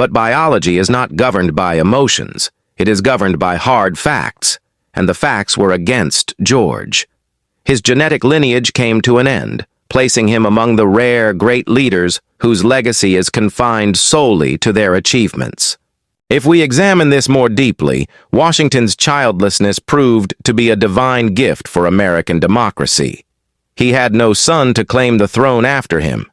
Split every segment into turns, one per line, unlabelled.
But biology is not governed by emotions. It is governed by hard facts, and the facts were against George. His genetic lineage came to an end, placing him among the rare great leaders whose legacy is confined solely to their achievements. If we examine this more deeply, Washington's childlessness proved to be a divine gift for American democracy. He had no son to claim the throne after him.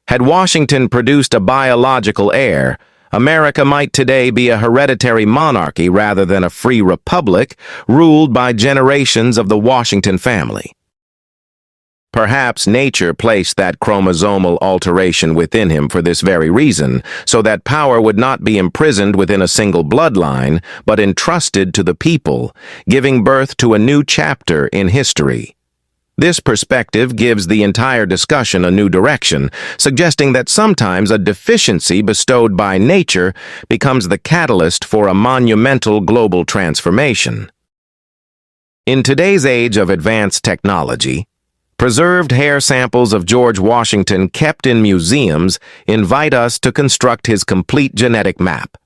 Had Washington produced a biological heir, America might today be a hereditary monarchy rather than a free republic ruled by generations of the Washington family. Perhaps nature placed that chromosomal alteration within him for this very reason, so that power would not be imprisoned within a single bloodline, but entrusted to the people, giving birth to a new chapter in history. This perspective gives the entire discussion a new direction, suggesting that sometimes a deficiency bestowed by nature becomes the catalyst for a monumental global transformation. In today's age of advanced technology, preserved hair samples of George Washington kept in museums invite us to construct his complete genetic map.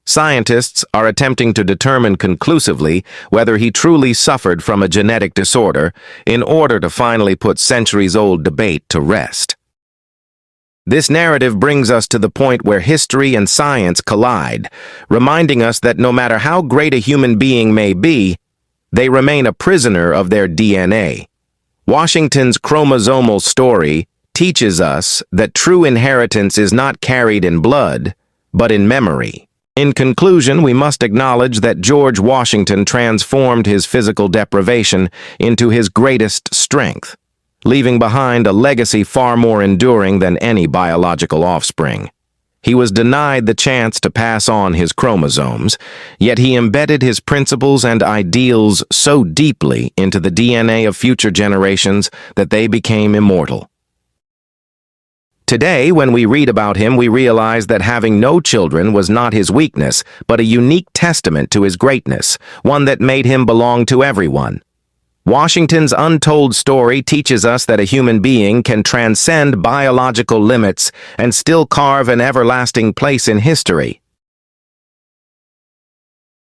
Scientists are attempting to determine conclusively whether he truly suffered from a genetic disorder in order to finally put centuries-old debate to rest. This narrative brings us to the point where history and science collide, reminding us that no matter how great a human being may be, they remain a prisoner of their DNA. Washington's chromosomal story teaches us that true inheritance is not carried in blood, but in memory. In conclusion, we must acknowledge that George Washington transformed his physical deprivation into his greatest strength, leaving behind a legacy far more enduring than any biological offspring. He was denied the chance to pass on his chromosomes, yet he embedded his principles and ideals so deeply into the DNA of future generations that they became immortal. Today, when we read about him, we realize that having no children was not his weakness, but a unique testament to his greatness, one that made him belong to everyone. Washington's untold story teaches us that a human being can transcend biological limits and still carve an everlasting place in history.